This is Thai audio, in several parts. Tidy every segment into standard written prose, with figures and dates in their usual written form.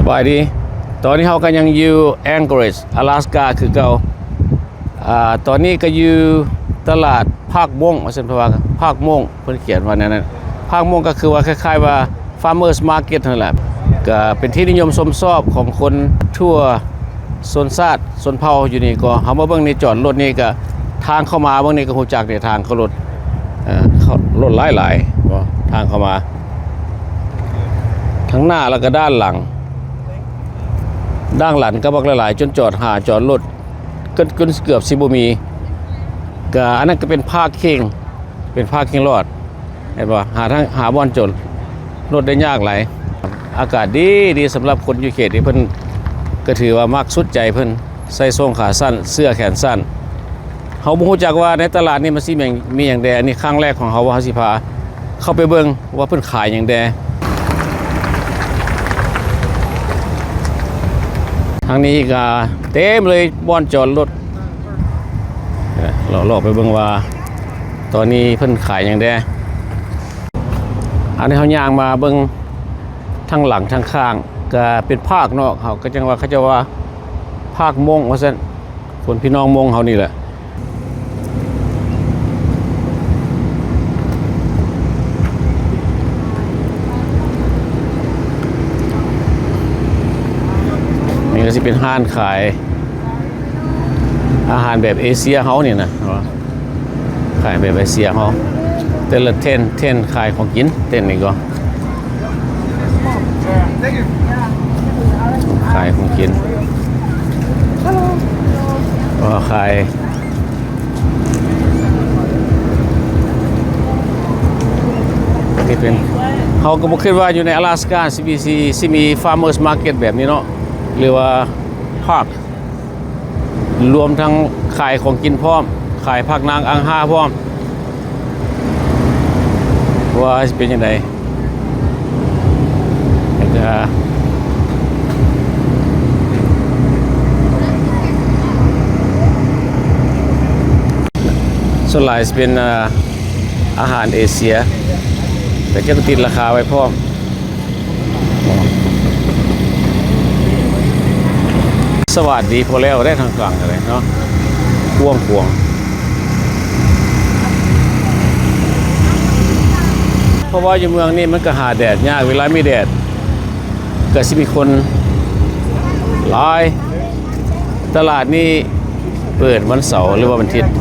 บายดีตอนนี้เขาก็ยังอยู่แองเกอเรจ阿拉斯กาคือเก่าตอนนี้ก็อยู่ตลาดภาคม่วงว่าเช่นว่าภาคม่วงเพิ่นเขียนว่านั้นภาคม่วงก็คือว่าคล้ายๆว่า Farmers Market นั่นแหละก็เป็นที่นิยมชมชอบของคนทั่วโซนชาติโซนเผ่าอยู่นี่ก็เฮามาเบิ่งในจอดรถนี่ก็ทางเข้ามาเบิ่งนี่ก็ฮู้จักในทางเขารถรถหลายๆก็ทางเข้ามาทั้งหน้าแล้วก็ด้านหลังด้านหลังก็บักหลายๆจนจอดรถเกือบสิบ่มีก็อันนั้นก็เป็นภาคเข่งเป็นภาคเข่งรอดเห็นบ่หาบ่อนจนรถได้ยากหลายอากาศดีสำหรับคนอยู่เขตนี้เพิ่นก็ถือว่ามักสุดใจเพิ่นใส่ส้งขาสั้นเสื้อแขนสั้นเฮาบ่ฮู้จักว่าในตลาดนี้มันสิมีหยังแดอันนี้ครั้งแรกของเฮาว่าเฮาสิพาเข้าไปเบิ่งว่าเพิ่นขายหยังแดทางนี้ก็เต็มเลยบ่อนจอดรถเราไปเบิ่งว่าตอนนี้เพิ่นขายหยังแดอันนี้เฮาย่างมาเบิ่งทั้งหลังทั้งข้างก็เป็นภาคนอกเขาก็จังว่าเขาจะว่าภาคมงว่าซั่นคนพี่น้องมงเฮานี่แหละนี่ก็สิเป็นห้านขายอาหารแบบเอเชียเฮานี่นะขายแบบเอเชียเฮาแต่ละเทนขายของกินเต้นนี่ก็ขายของกินก็ขายนี่เป็นเขาก็บอกคิดว่าอยู่ใน阿拉斯加สิมี Farmers Market แบบนี้เนาะหรือว่าภาครวมทั้งขายของกินพร้อมขายผักนางอังห้าพร้อมว่าเป็นยังไงส่วนหลายเป็นอาหารเอเชียแต่ก็ติดราคาไว้พร้อมสวัสดีพอแล้วได้ทางกลางอะไรเนาะพวงเพราะว่าอยู่เมืองนี่มันก็หาแดดยากเวลามีแดดก็สิมีคนหลายตลาดนี่เปิดวันเสาร์หรือว่าวันอาทิตย์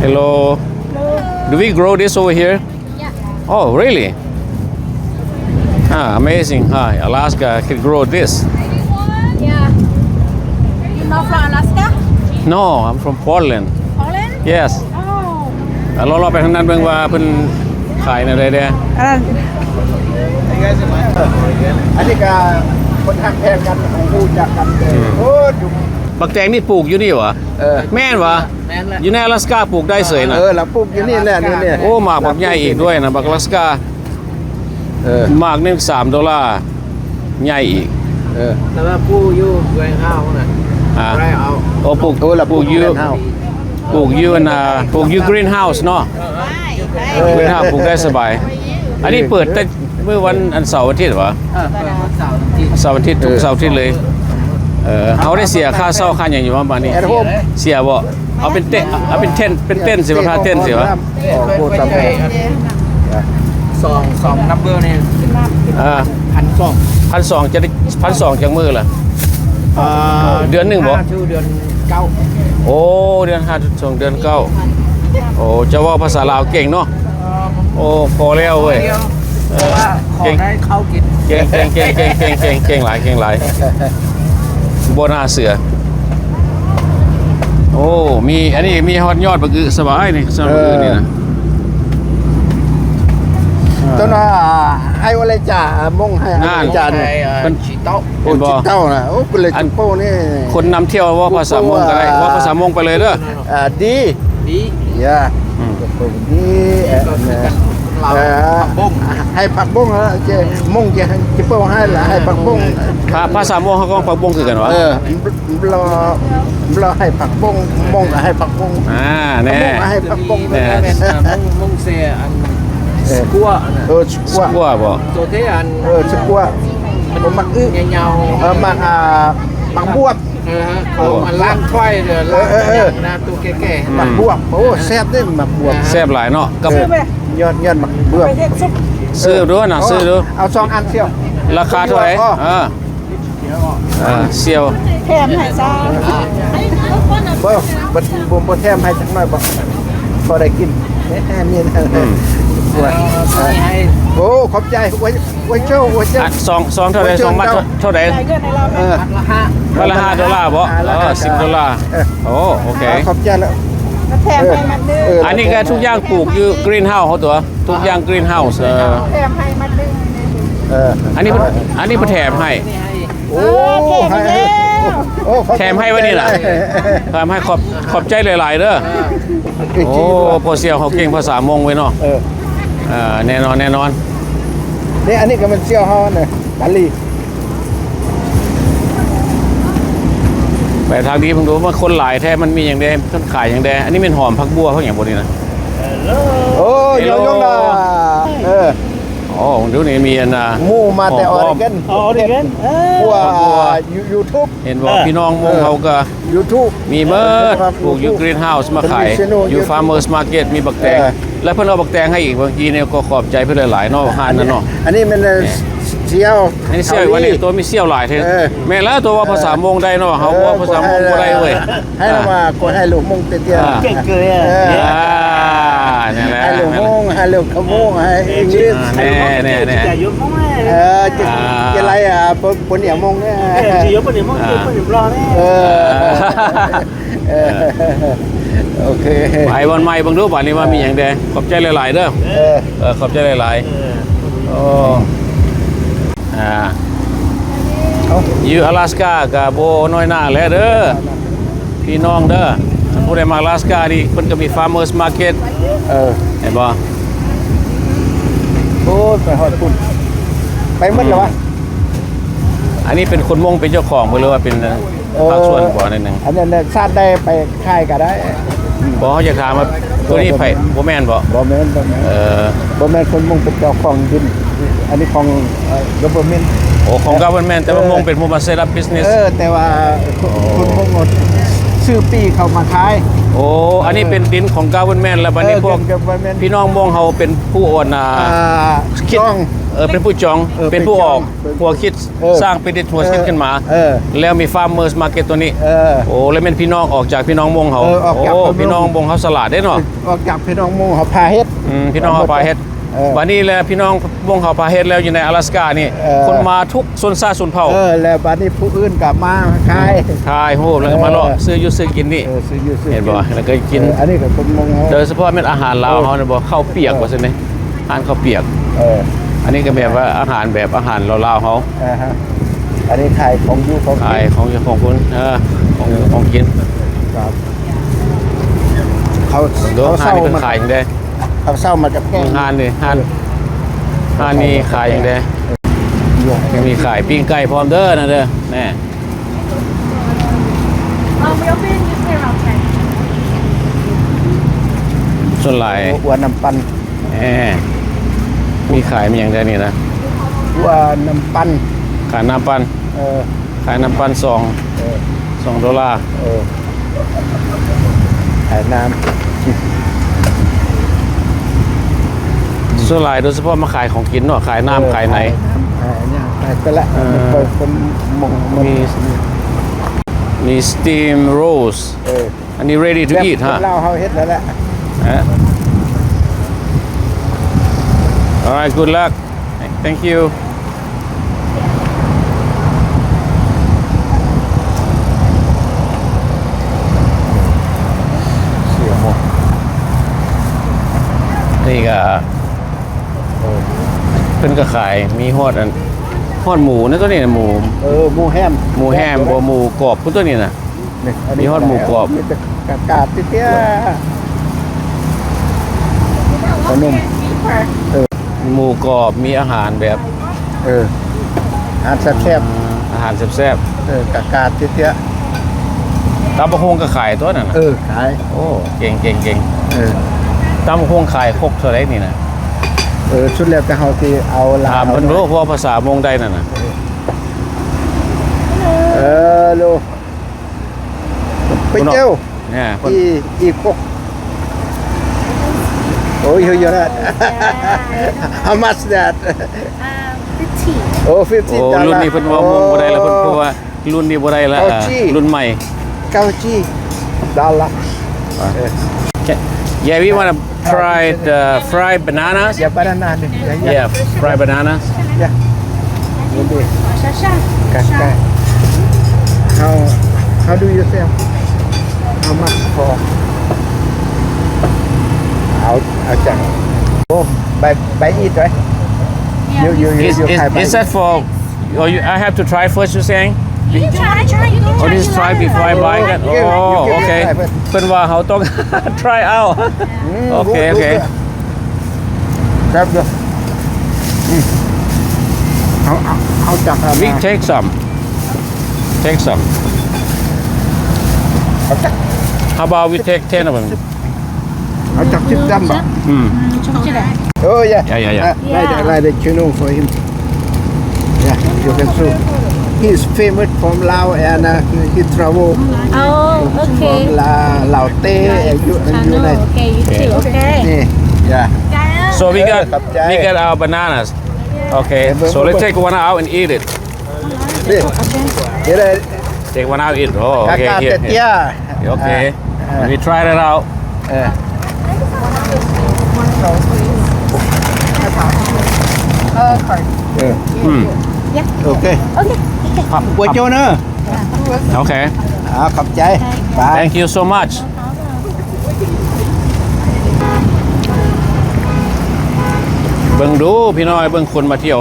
Hello. Do we grow this over here? Yeah. Oh, really? Amazing. Alaska can grow this. Yeah. You're not from Alaska? No, I'm from Portland. Holland? Yes. Oh. เราไปทางนั้นเบิ่งว่าเพิ่นขายอะไรเด้อันนี้ก็คนทักแทนกันพูดจากกันเลยโอ้ดูบักแตงนี่ปลูกอยู่นี่หวะแม่นวะอยู่ใน阿拉斯加ปลูกได้เสยนะเราปลูกอยู่นี่แหละนี่โอ้หมากบักใหญ่อีกด้วยนะบัก阿拉斯加หมากนึง$3ใหญ่อีกแล้วว่าผู้อยู่แรงข้าวน่ะได้เอาโอ้ปลูกอยู่ปลูกอยู่กรีนเฮาส์เนาะกรีนเฮาส์ปลูกได้สบายอันนี้เปิดแต่เมื่อวันเสาร์อาทิตย์เหรอเสาร์อาทิตย์ทุกเสาร์อาทิตย์เลยเขาได้เสียค่าเช่าค่าอย่างอยู่ว่าบ้านนี้เสียบ่เอาเป็นเต้นสิว่าค่าเต้นสิวะพูดตามไปสองนับเบอร์เนี่ย1,200จะได้1,200จังมือล่ะเดือนหนึ่งบ่เดือน9โอ้เดือน5ส่งเดือน9โอ้จะว่าภาษาลาวเก่งเนาะโอ้พอแล้วเว้ยเก่งได้เข้ากินเก่งหลายบนหน้าเสือโอ้มีอันนี้มีฮอตยอดบักอึสบายนี่สำหรับอึนี่นะ ต้นว่าให้อะไรจ่ามงให้อะไรจ่าเนี่ย เป็นชีโต๊ะ โอ้จิเต้านะโอ้กุเลยจิโป้นี่ คนนำเที่ยวว่าภาษามงก็ได้ว่าภาษามงไปเลยเด้อ ดี ดี อย่าดีให้ผักบุ้งเจมงจะจิโป้ให้ละให้ผักบุ้ง ภาษามงเขาก็ปักบงคือกันวะ รอให้ผักบุ้งมงให้ผักบุ้ง แน่ ให้ผักบุ้ง แน่ มุงเสียอันสกัวนะ สกัว กลัวบ่ ตัวที่อัน สกัวผมมักอึ เงา มักมักบวบ เขามันล้างถ้วยเดือดล้างนะตัวแก่ มักบวบโอ้แซ่บนี่มักบวบ แซ่บหลายเนาะกับ ยอดมักบวบ ซื้อด้วยนะซื้อดู เอา2 อันเสียว ราคาเท่าไหร่เซียว แถมให้ซะ บ่แถมให้จักหน่อยบ่พอได้กินมีนะ ให้ โอ้ขอบใจไว้เจ้า ซองเท่าไหร่2 มัดเท่าไหร่ ได้เงินให้เรา พักละห้า วันละ$5บ่$10โอ้โอเค ขอบใจแล้ว แถมให้มันนึง อันนี้ก็ทุกอย่างปลูกอยู่กรีนเฮาส์เขาตัวทุกอย่างกรีนเฮาส์ แถมให้มันนึง อันนี้ประแถมให้ โอ้ แถมให้ไว้นี่ล่ะแถมให้ขอบใจหลายๆเด้อโอ้พอเซียวเขาเก่งภาษามงไว้เนาะแน่นอนนี่อันนี้ก็มันเซี่ยวเฮาเนี่ยกะลี ไปทางนี้ผมดูว่าคนหลายแท้มันมีอย่างใดต้นขายอย่างใดอันนี้เป็นหอมผักบัวเขาอย่างบนนี้นะ โอ้ยยงนะอ๋อดูนี่มีอันหมู่มาแต่ออริเกนพวกYouTube เห็นว่าพี่น้องมงเขาก็ YouTube มีเบิร์ดปลูกอยู่กรีนเฮาส์มาขายอยู่ฟาร์มเมอร์สมาร์เก็ตมีบักแตงแล้วเพิ่นเอาบักแตงให้อีกบางทีเนี่ยก็ขอบใจเพิ่นหลายๆเนาะหานนั่นเนาะ อันนี้มันเซี่ยว อันนี้เซี่ยววันนี้ตัวมีเซี่ยวหลายเท่แม่แล้วตัวว่าภาษามงได้เนาะเฮาว่าภาษามงบ่ได้เว้ย ให้มาคนให้ลูกมงเตี้ยๆเก่งเกยนี่แหละ ให้ลูกมงให้ลูกขมงให้อังกฤษแน่จะไรปนเหนียวมงเนี่ยโอเค ไปวันใหม่บางรูปวันนี้ว่ามีอย่างแดงขอบใจหลายๆเด้อขอบใจหลายๆโอ้อยู่อลาสก้ากับโบน้อยหน้าแล้วเด้อพี่น้องเด้อผู้ใดมาอลาสก้าดิเพิ่นก็มีฟาร์มเมอร์สมาร์เก็ตเห็นบ่โอ้ไปฮอดปุ่นไปหมดแล้ววะอันนี้เป็นคนมงเป็นเจ้าของบ่หรือว่าเป็นภาคส่วนบ่นั่นนึงอันนั้นชาติได้ไปค่ายก็ได้บ่เขาจะถามว่าตัวนี้ไผบ่แม่นบ่บ่แม่นบ่แม่นคนมงเป็นเจ้าของดินอันนี้ของ government โอ้ของ government แต่ว่ามงเป็นผู้มาเซตอัพ business แต่ว่าคนมงหมดชื่อปีเขามาขาย โอ้อันนี้เป็นดินของ government แล้วบัดนี้พวกพี่น้องมงเขาเป็นผู้โอนคิดเป็นผู้จองเป็นผู้ออกหัวคิดสร้างเป็นหัวคิดขึ้นมาแล้วมี farmers market ตัวนี้โอ้แล้วเป็นพี่น้องออกจากพี่น้องมงเขาโอ้พี่น้องมงเขาสลัดได้เนาะออกจากพี่น้องมงเขาพาเฮ็ดพี่น้องเขาพาเฮ็ดวันนี้แล้วพี่น้องมงเขาพาเฮ็ดแล้วอยู่ใน阿拉斯ก้านี่คนมาทุกชนชาติชนเผ่าแล้วบัดนี้ผู้อื่นกลับมาขายโหแล้วก็มาเลาะซื้ออยู่ซื้อกินนี่เห็นบ่แล้วก็กินอันนี้ก็คนมงโดยเฉพาะเป็นอาหารลาวเขาเนี่ยบ่ข้าวเปียกว่าซั่นนี่อาหารข้าวเปียกอันนี้ก็แบบว่าอาหารแบบอาหารลาวๆเขาอันนี้ขายของอยู่ของขายของคุณของกินครับเขาเศร้ามันขายอย่างใดเขาเศร้ามากับแก้งานนี่ห้านนี่ขายอย่างใดมีขายปิ้งไก่พร้อมเด้อนะเด้อแน่ส่วนหลายวัวน้ำปันมีขายมีอย่างใดนี่นะวัวน้ำปันขายน้ำปันขายน้ำปัน$2ขายน้ำส่วนหลายโดยเฉพาะมาขายของกินเนาะขายน้ำขายไหนขายไปละคนมงมี steam rolls อันนี้ ready to eat ฮะเราเฮ็ดแล้วแหละ Alright good luck thank you นี่ก็ พิ่นก็ขายมีฮอดอันฮอดหมูนะตัวนี้นะหมู หมูแฮม หมูแฮมบ่หมูกรอบพุ่นตัวนี้น่ะ มีฮอดหมูกรอบ มีแต่กาดเตี้ยขนม หมูกรอบมีอาหารแบบ อาหารแซ่บ อาหารแซ่บ ๆกาดเตี้ย ๆตำบักฮงก็ขายตัวนั้นน่ะ ขาย โอ้เก่งเก่งเก่ง เออ ตำบักฮงขายครกเท่าไหร่นี่น่ะ ชุดแล้วแต่เฮาสิเอาลา ถามเพิ่นรู้เพราะว่าภาษามงได้นั่นน่ะ ลูกไปเจ้า เนี่ยเพิ่น อีกกโอ้ยเยอะนะ How much that 15 โอ้ โอ้รุ่นนี้เพิ่นว่ามงบ่ได้แล้วเพิ่นเพราะว่ารุ่นนี้บ่ได้แล้ว เอาจี้ รุ่นใหม่ $90 Yeah, we want to try the fried bananas. อย่าบานาน่าดิ Yeah, fried bananas. อย่าดูดิ 莎莎 กัดกัน How do you sell How much for เอาจังโอ้ใบอีดไว้ Is that for? Or I have to try first. You saying? You try you Oh, this is try before I buy it. Oh, okay. เพิ่นว่าเขาต้อง try out. Okay, okay. ครับเดี๋ยวเอาจักร We take some. Take some. เอาจัก How about we take 10 of them? เอาจักชิปดำบ่ 冲进来 Oh yeah. Yeah. Right, you know for him. Yeah, you can see. He is famous from Laos and he travel Oh okay from Laos and United. Okay you too okay Yeah. So we got Khắp trái. we got our bananas. Okay. So let's take one out and eat it. Đây đây. Take one out and eat. Oh, okay. Kakak Here. tetia. Okay. We try that out. Okay. Của chỗ nữa. Okay. Khắp trái. Bye. Thank you so much. เบิ่งดูพี่น้อยเบิ่งคนมาเที่ยว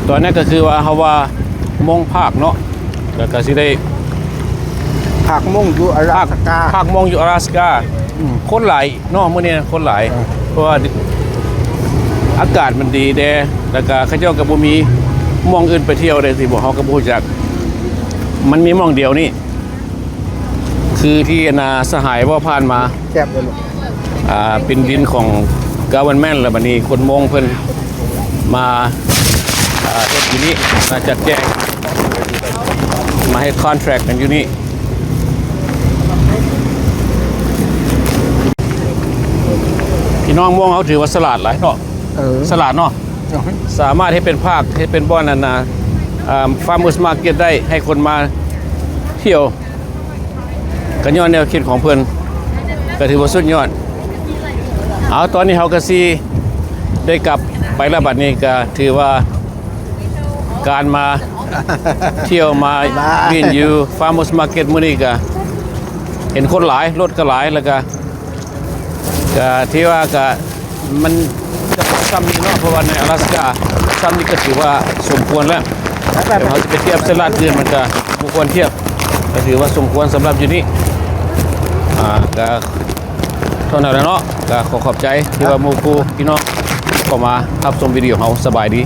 ตอนนี้ก็คือว่าเขาว่ามงภาคเนาะแล้วก็สิได้ Hạc môngอยู่อลาสก้า ภาคมงอยู่อลาสกาคนหลายเนาะมื้อนี้คนหลาย เพราะว่าอากาศมันดีแดแล้วก็เขาเจ้าก็บ่มีหมองอื่นไปเที่ยวได้สิบ่เฮาก็บ่รู้จักมันมีหม่องเดียวนี่คือที่นาสหายว่าผ่านมา แซ่บเลยลูก เป็นดินของกาวันแม่นแล้วบัดนี้คนมงเพิ่นมาเฮ็ดอยู่นี่มาจัดแจงมาให้คอนแทรคกันอยู่นี่พี่น้องม่วงเขาถือว่าสลัดหลายเนาะสลัดเนาะสามารถให้เป็นภาคให้เป็นบ่อนนาฟาร์มเมอร์สมาร์เก็ตได้ให้คนมาเที่ยวกันย้อนแนวคิดของเพิ่นก็ถือว่าสุดยอดเอาตอนนี้เฮาก็สิได้กลับไปแล้วบัดนี้ก็ถือว่าการมาเที่ยวมาวินอยู่ฟาร์มเมอร์สมาร์เก็ตมื้อนี้ก็เห็นคนหลายรถก็หลายแล้วก็ที่ว่าก็มันจะซ้ำนี่เนาะเพราะว่าในอลาสกาซ้ำนี่ก็ถือว่าสมควรแล้วแต่เขาจะไปเทียบสลัดอื่นมันก็บ่ควรเทียบก็ถือว่าสมควรสำหรับอยู่นี่ก็เท่านั้นแหละเนาะก็ขอบใจที่ว่าหมู่คู่พี่น้องเข้ามารับชมวิดีโอเฮาสบายดี